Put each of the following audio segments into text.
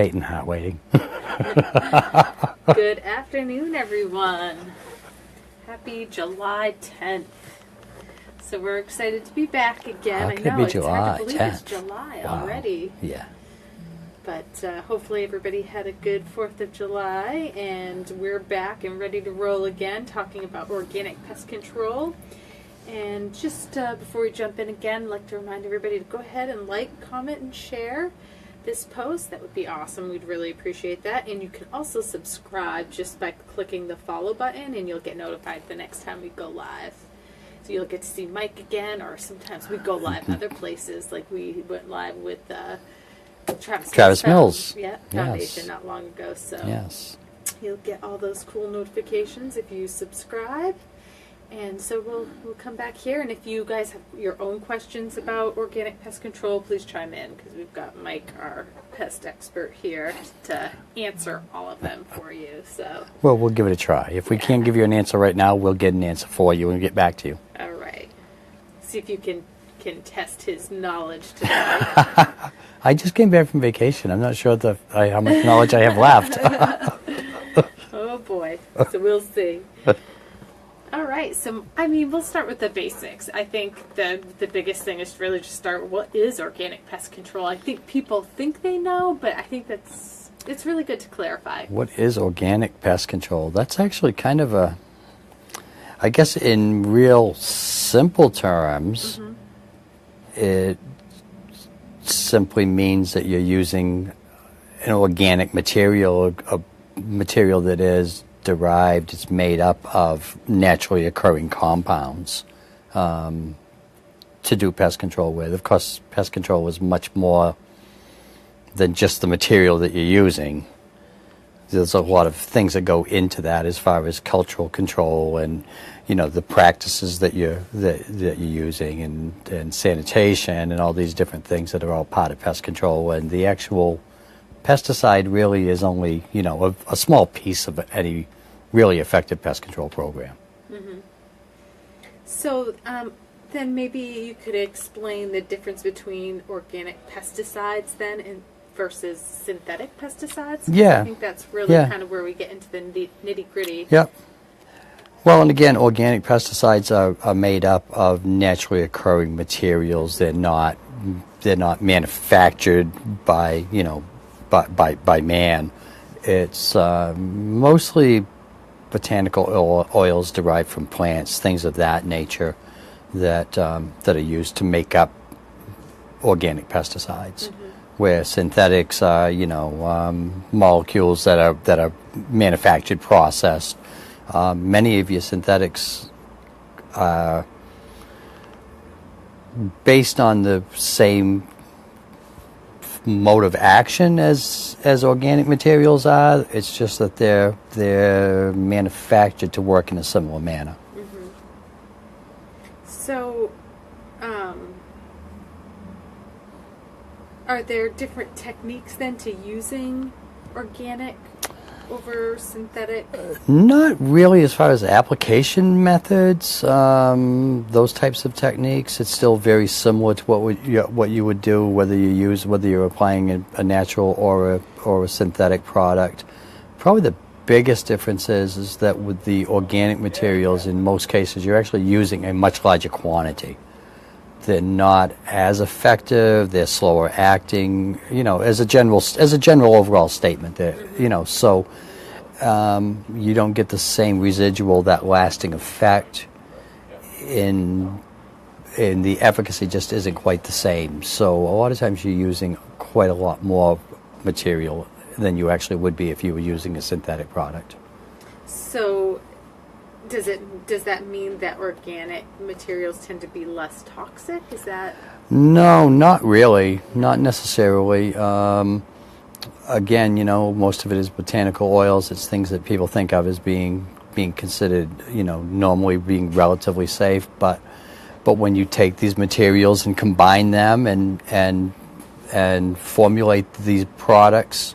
Peyton Hart waiting. Good afternoon, everyone. Happy July 10th. So we're excited to be back again. How I could know it be it's July hard to believe 10th? it's July Wow. already. Yeah. But hopefully everybody had a good 4th of July, and we're back and ready to roll again, talking about organic pest control. And just before we jump in again, I'd like to remind everybody to go ahead and like, comment, and share this post. That would be awesome. We'd really appreciate that. And you can also subscribe just by clicking the follow button, and you'll get notified the next time we go live. So you'll get to see Mike again, or sometimes we go live other places, like we went live with Travis Mills. Yeah, Foundation Yes. not long ago. So Yes. you'll get all those cool notifications if you subscribe. And so we'll come back here, and if you guys have your own questions about organic pest control, please chime in, because we've got Mike, our pest expert, here to answer all of them for you. So Well, we'll give it a try. If we can't give you an answer right now, we'll get an answer for you and get back to you. all right, see if you can test his knowledge today. I just came back from vacation. I'm not sure how much knowledge I have left. Oh boy, so we'll see. All right, so we'll start with the basics. I think the biggest thing is to really just start with what is organic pest control. I think people think they know, but I think it's really good to clarify. What is organic pest control? That's actually kind of I guess in real simple terms, it simply means that you're using an organic material, a material that is derived, it's made up of naturally occurring compounds to do pest control with. Of course, pest control is much more than just the material that you're using. There's a lot of things that go into that as far as cultural control and the practices that you're using and sanitation and all these different things that are all part of pest control. And the actual pesticide really is only a small piece of any really effective pest control program. Mm-hmm. So then maybe you could explain the difference between organic pesticides then versus synthetic pesticides. Yeah. I think that's really kind of where we get into the nitty-gritty. Yep. Well, and again, organic pesticides are made up of naturally occurring materials. They're not manufactured by by man. It's mostly botanical oils derived from plants, things of that nature that are used to make up organic pesticides. Where synthetics are, molecules that are manufactured, processed. Many of your synthetics are based on the same mode of action as organic materials are. It's just that they're manufactured to work in a similar manner. Mm-hmm. So, are there different techniques then to using organic over synthetic? Not really as far as application methods, those types of techniques. It's still very similar to what you would do whether you're applying a natural or a synthetic product. Probably the biggest difference is that with the organic materials, in most cases, you're actually using a much larger quantity. They're not as effective. They're slower acting. As a general overall statement. So you don't get the same residual, that lasting effect. In the efficacy, just isn't quite the same. So a lot of times you're using quite a lot more material than you actually would be if you were using a synthetic product. So does that mean that organic materials tend to be less toxic? Is that? No, not really. Not necessarily. Again, most of it is botanical oils. It's things that people think of as being considered, normally being relatively safe. But when you take these materials and combine them and formulate these products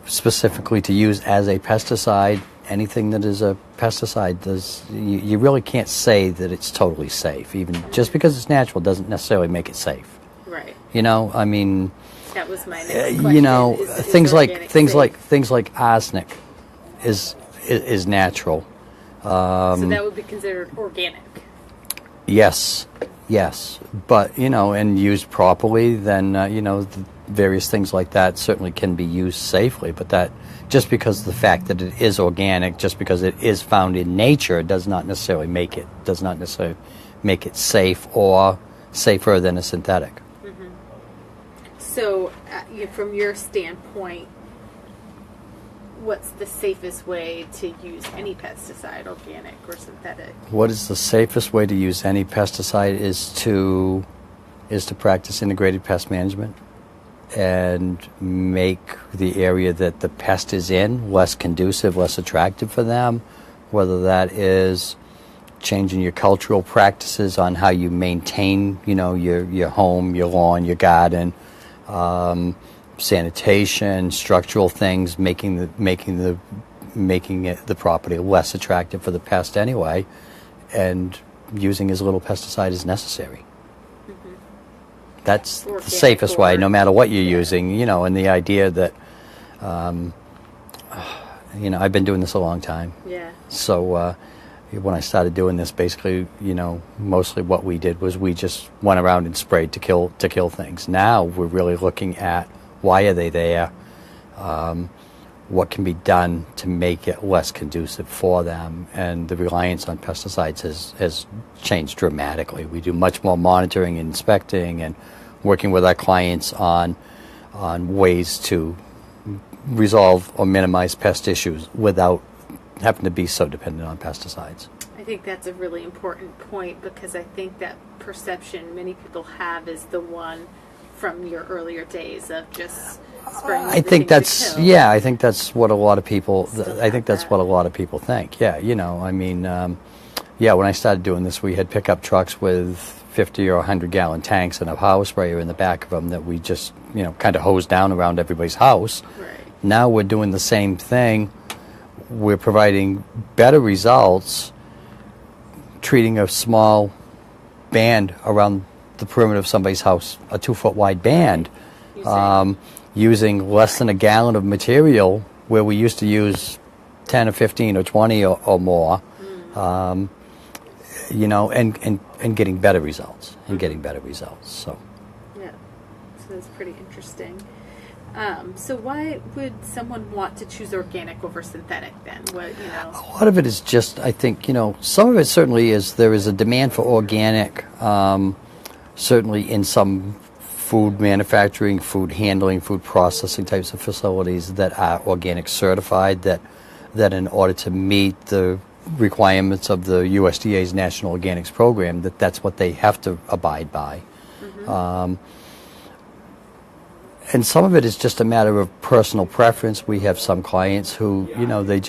specifically to use as a pesticide, anything that is a pesticide you really can't say that it's totally safe. Even just because it's natural doesn't necessarily make it safe. Right. That was my next question. You know, things like organic things safe? like things like arsenic is natural. So that would be considered organic. Yes, yes, but you know, and used properly, then you know, various things like that certainly can be used safely. But that just because of the fact that it is organic, just because it is found in nature, does not necessarily make it safe or safer than a synthetic. So, from your standpoint, what's the safest way to use any pesticide, organic or synthetic? What is the safest way to use any pesticide is to practice integrated pest management and make the area that the pest is in less conducive, less attractive for them, whether that is changing your cultural practices on how you maintain, you know, your home, your lawn, your garden, sanitation, structural things, making the property less attractive for the pest anyway, and using as little pesticide as necessary. That's the safest way, no matter what you're using, you know, and the idea that, you know, I've been doing this a long time. Yeah. So when I started doing this, basically, you know, mostly what we did was we just went around and sprayed to kill things. Now we're really looking at why are they there, what can be done to make it less conducive for them, and the reliance on pesticides has changed dramatically. We do much more monitoring and inspecting and working with our clients on ways to resolve or minimize pest issues without having to be so dependent on pesticides. I think that's a really important point, because I think that perception many people have is the one from your earlier days of just spraying. I think that's I think that's what a lot of people. I think that's what a lot of people think. Yeah, you know, I mean, when I started doing this, we had pickup trucks with 50 or 100-gallon tanks and a power sprayer in the back of them that we just, you know, kind of hosed down around everybody's house. Right. Now we're doing the same thing. We're providing better results treating a small band around the perimeter of somebody's house, a 2-foot wide band, using less than a gallon of material where we used to use 10 or 15 or 20 or more, you know, and getting better results, So. Yeah, so that's pretty interesting. So why would someone want to choose organic over synthetic then? What, you know? A lot of it is just, I think, you know, some of it certainly is there is a demand for organic, certainly in some food manufacturing, food handling, food processing types of facilities that are organic certified, that in order to meet the requirements of the USDA's National Organics Program, that's what they have to abide by. And some of it is just a matter of personal preference. We have some clients who, you know, they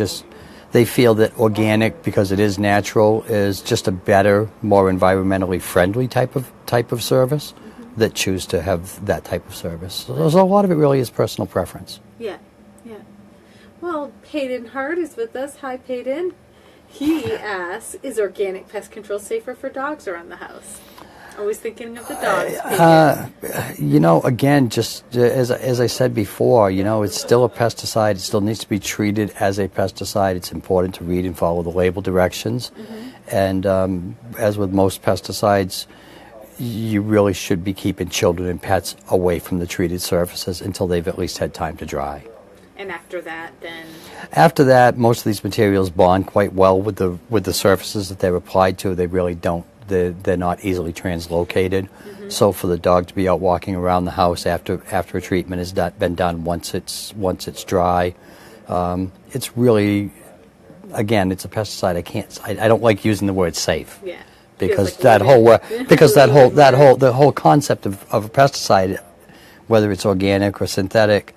feel that organic, because it is natural, is just a better, more environmentally friendly type of service, that choose to have that type of service. So a lot of it really is personal preference. Yeah, yeah. Well, Peyton Hart is with us. Hi, Peyton. He asks, is organic pest control safer for dogs around the house? Always thinking of the dogs. You know, again, just as I said before, you know, it's still a pesticide. It still needs to be treated as a pesticide. It's important to read and follow the label directions. And as with most pesticides, you really should be keeping children and pets away from the treated surfaces until they've at least had time to dry. And after that, then? After that, most of these materials bond quite well with the surfaces that they're applied to. They really don't. They're not easily translocated. So for the dog to be out walking around the house after a treatment has been done, once it's dry, it's really, again, it's a pesticide. I don't like using the word safe. Yeah. Because like the whole concept of a pesticide, whether it's organic or synthetic,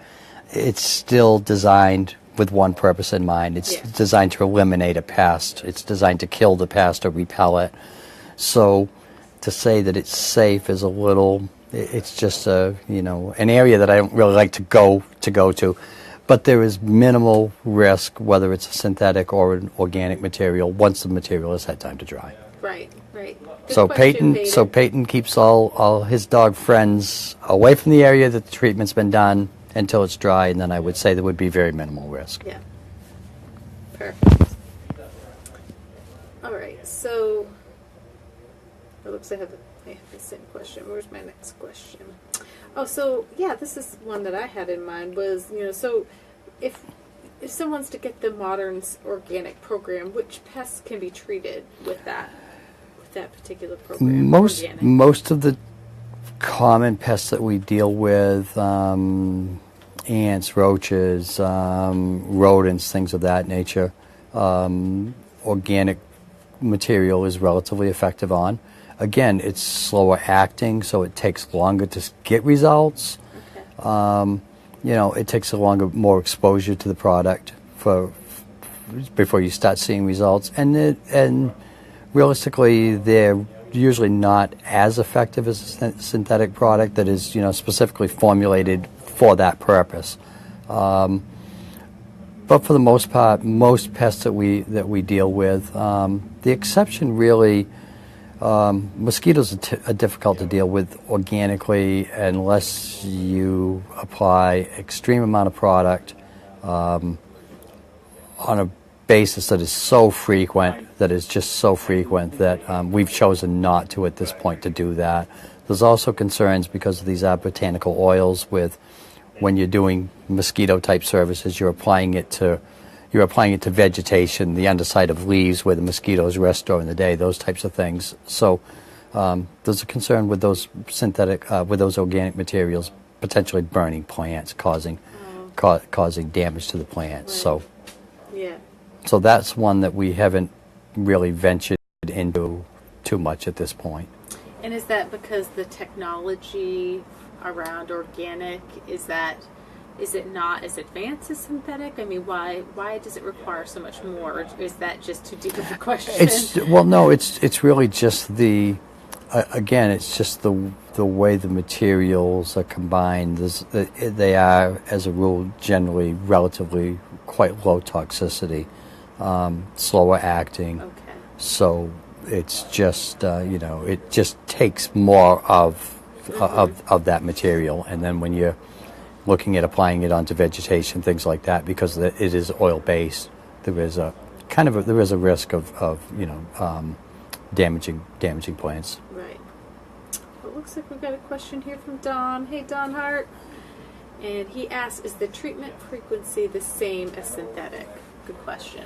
it's still designed with one purpose in mind. It's designed to eliminate a pest. It's designed to kill the pest or repel it. So to say that it's safe is a little, it's just an area that I don't really like to go to. But there is minimal risk, whether it's a synthetic or an organic material, once the material has had time to dry. Right. Good So question, Peyton keeps all his dog friends away from the area that the treatment's been done until it's dry, and then I would say there would be very minimal risk. Yeah. Perfect. All right. So it looks like I have the same question. Where's my next question? Oh, so yeah, this is one that I had in mind was, so if someone's to get the modern organic program, which pests can be treated with that particular program? Most of the common pests that we deal with, ants, roaches, rodents, things of that nature, organic material is relatively effective on. Again, it's slower acting, so it takes longer to get results. Okay. It takes more exposure to the product before you start seeing results, and realistically, they're usually not as effective as a synthetic product that is, specifically formulated for that purpose. But for the most part, most pests that we deal with, the exception really, mosquitoes are difficult to deal with organically unless you apply extreme amount of product on a basis that is so frequent, that we've chosen not to at this point to do that. There's also concerns because of these botanical oils with when you're doing mosquito type services, you're applying it to vegetation, the underside of leaves where the mosquitoes rest during the day, those types of things. So there's a concern with those with those organic materials potentially burning plants, causing damage to the plants. Right. So yeah. So that's one that we haven't really ventured into too much at this point. And is that because the technology around organic is it not as advanced as synthetic? I mean, why does it require so much more? Or is that just too deep of a question? It's really just it's just the way the materials are combined. They are, as a rule, generally relatively quite low toxicity, slower acting. Okay. So it's just it just takes more of that material, and then when you're looking at applying it onto vegetation, things like that, because it is oil based, there is a risk of damaging plants. Right. Well, it looks like we've got a question here from Don. Hey, Don Hart. And he asks, is the treatment frequency the same as synthetic? Good question.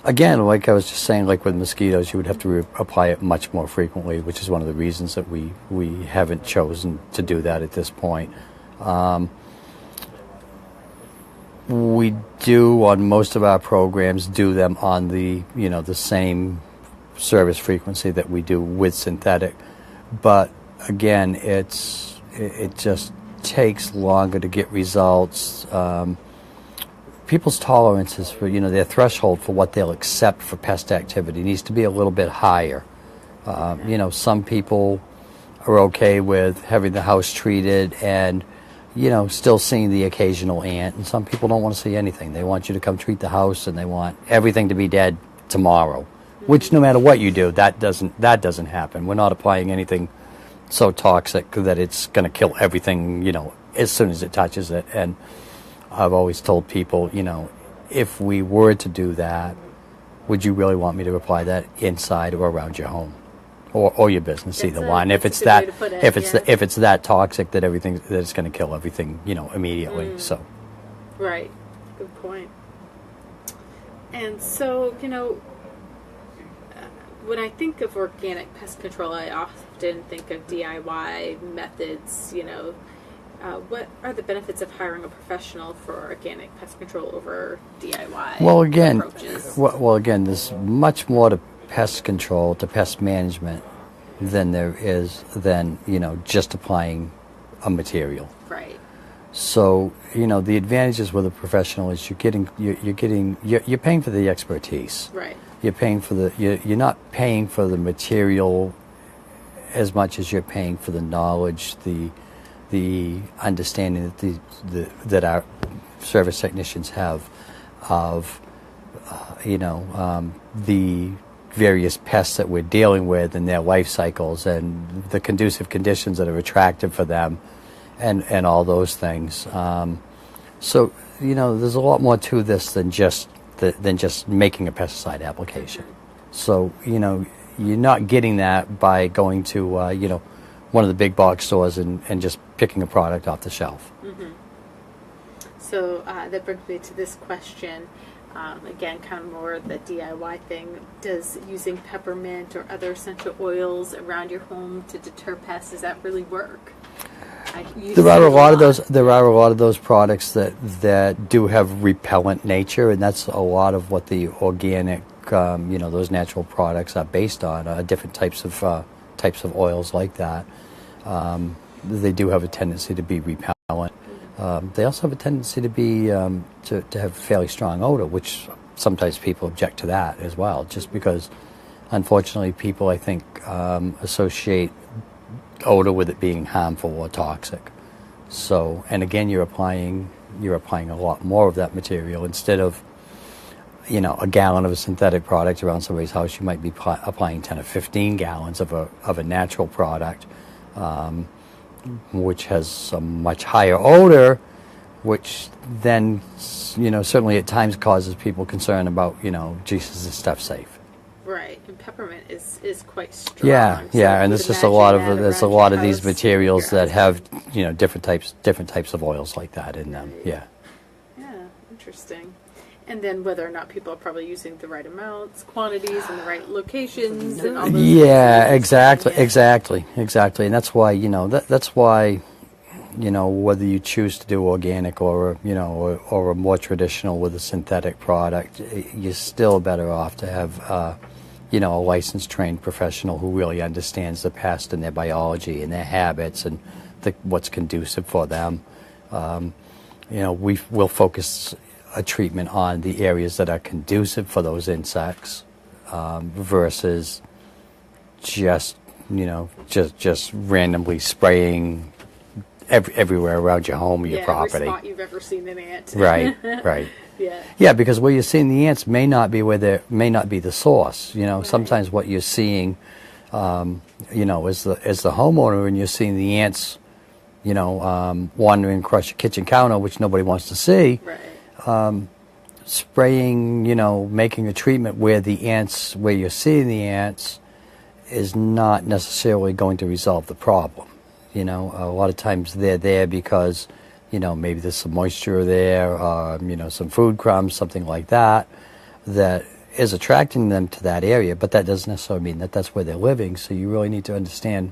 Again, like I was just saying, like with mosquitoes, you would have to apply it much more frequently, which is one of the reasons that we haven't chosen to do that at this point. We do, on most of our programs, do them on the same service frequency that we do with synthetic. But again, it just takes longer to get results. People's tolerances for, their threshold for what they'll accept for pest activity needs to be a little bit higher. Some people are okay with having the house treated and, still seeing the occasional ant, and some people don't want to see anything. They want you to come treat the house and they want everything to be dead tomorrow, which no matter what you do, that doesn't happen. We're not applying anything so toxic that it's going to kill everything, as soon as it touches it. And I've always told people, if we were to do that, would you really want me to apply that inside or around your home, or your business? Either one. If it's that toxic that it's going to kill everything, immediately. So. Right. Good point. And so, when I think of organic pest control, I often think of DIY methods. What are the benefits of hiring a professional for organic pest control over DIY approaches? Well, again, there's much more to pest control, to pest management, than there is just applying a material. Right. So the advantages with a professional is you're paying for the expertise. Right. You're paying for you're not paying for the material as much as you're paying for the knowledge, the understanding that our service technicians have of the various pests that we're dealing with and their life cycles and the conducive conditions that are attractive for them, and all those things. So there's a lot more to this than just making a pesticide application. So you're not getting that by going to one of the big box stores and just picking a product off the shelf. Mm-hmm. So that brings me to this question. Again, kind of more the DIY thing. Does using peppermint or other essential oils around your home to deter pests, does that really work? There are a lot of those products that do have repellent nature, and that's a lot of what the organic, those natural products are based on. Different types of oils like that. They do have a tendency to be repellent. They also have a tendency to be to have fairly strong odor, which sometimes people object to that as well, just because, unfortunately, people I think associate odor with it being harmful or toxic. So, and again, you're applying a lot more of that material instead of a gallon of a synthetic product around somebody's house. You might be applying 10 or 15 gallons of a natural product, which has a much higher odor, which then certainly at times causes people concern about geez, is this stuff safe? Right, and peppermint is quite strong. Yeah, so and there's just a lot of these materials that have different types of oils like that in them. Yeah. Yeah, interesting. And then whether or not people are probably using the right amounts, quantities, and the right locations, and all those. Yeah, exactly, and that's why that's why whether you choose to do organic or a more traditional with a synthetic product, you're still better off to have a licensed, trained professional who really understands the pest and their biology and their habits and what's conducive for them. We'll focus a treatment on the areas that are conducive for those insects versus just randomly spraying everywhere around your home or your property. Every spot you've ever seen an ant. Right. Yeah, because where you're seeing the ants may not be the source. Right. Sometimes what you're seeing, as the homeowner, and you're seeing the ants, wandering across your kitchen counter, which nobody wants to see. Right. Spraying, making a treatment where you're seeing the ants, is not necessarily going to resolve the problem. A lot of times they're there because, maybe there's some moisture there, some food crumbs, something like that, that is attracting them to that area, but that doesn't necessarily mean that that's where they're living. So you really need to understand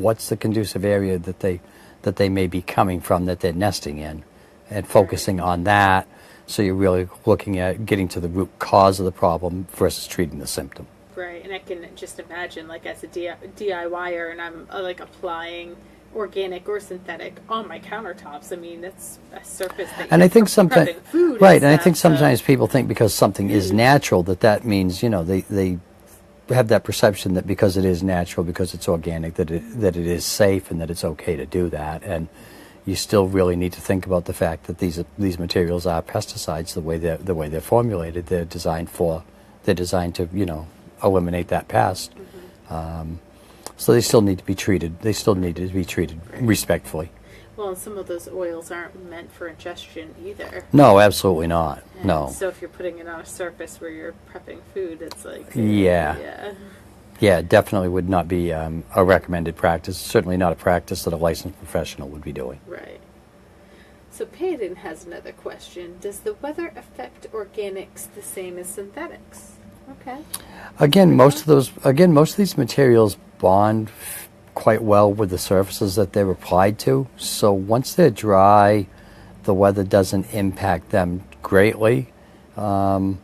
what's the conducive area that they may be coming from, that they're nesting in, and focusing on that. So you're really looking at getting to the root cause of the problem versus treating the symptom. Right, and I can just imagine, like, as a DIYer, and I'm applying organic or synthetic on my countertops. I mean, that's a surface that. And I think sometimes, right, and I think sometimes people think because something is natural that means they have that perception that because it is natural, because it's organic, that it is safe and that it's okay to do that. And you still really need to think about the fact that these materials are pesticides. The way they're formulated, they're designed to eliminate that pest. Mm-hmm. So they still need to be treated. They still need to be treated respectfully. Well, and some of those oils aren't meant for ingestion either. No, absolutely not. And no. So if you're putting it on a surface where you're prepping food, it's like yeah, definitely would not be a recommended practice. Certainly not a practice that a licensed professional would be doing. Right. So Peyton has another question. Does the weather affect organics the same as synthetics? Okay. Again, most of these materials bond quite well with the surfaces that they're applied to. So once they're dry, the weather doesn't impact them greatly. So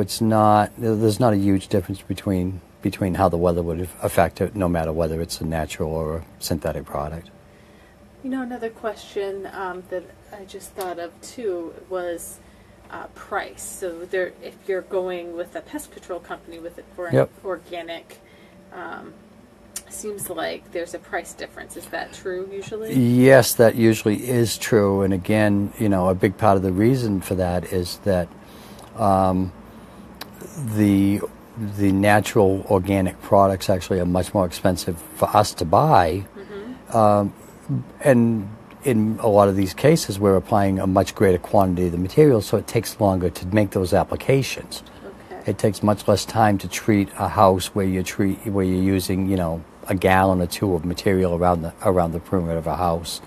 there's not a huge difference between how the weather would affect it, no matter whether it's a natural or a synthetic product. Another question that I just thought of too was price. So if you're going with a pest control company with it for an organic, seems like there's a price difference. Is that true usually? Yes, that usually is true. And again, a big part of the reason for that is that the natural organic products actually are much more expensive for us to buy, and in a lot of these cases we're applying a much greater quantity of the material, so it takes longer to make those applications. Okay. It takes much less time to treat a house where you're using, you know, a gallon or two of material around the perimeter of a house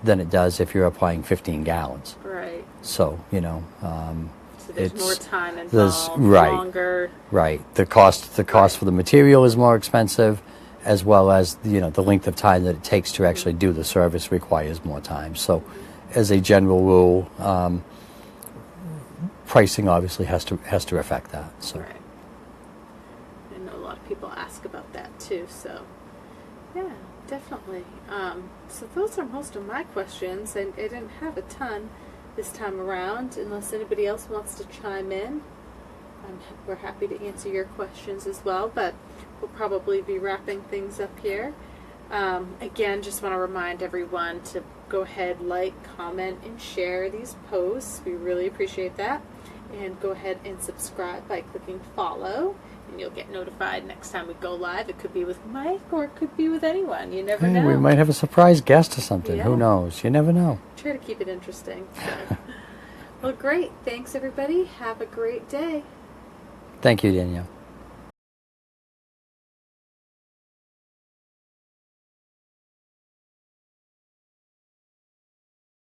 than it does if you're applying 15 gallons. Right. So, you know, So there's more time there's involved, longer. Right. The cost for the material is more expensive, as well as, you know, the length of time that it takes to actually do the service requires more time. So, as a general rule, pricing obviously has to reflect that. So. Right. I know a lot of people ask about that too. So, yeah, definitely. So those are most of my questions, and I didn't have a ton this time around. Unless anybody else wants to chime in, we're happy to answer your questions as well. But we'll probably be wrapping things up here. Again, just want to remind everyone to go ahead, like, comment, and share these posts. We really appreciate that. And go ahead and subscribe by clicking follow, and you'll get notified next time we go live. It could be with Mike, or it could be with anyone. You never know. We might have a surprise guest or something. Yeah. Who knows? You never know. Try to keep it interesting. So. Well, great. Thanks, everybody. Have a great day. Thank you, Danielle.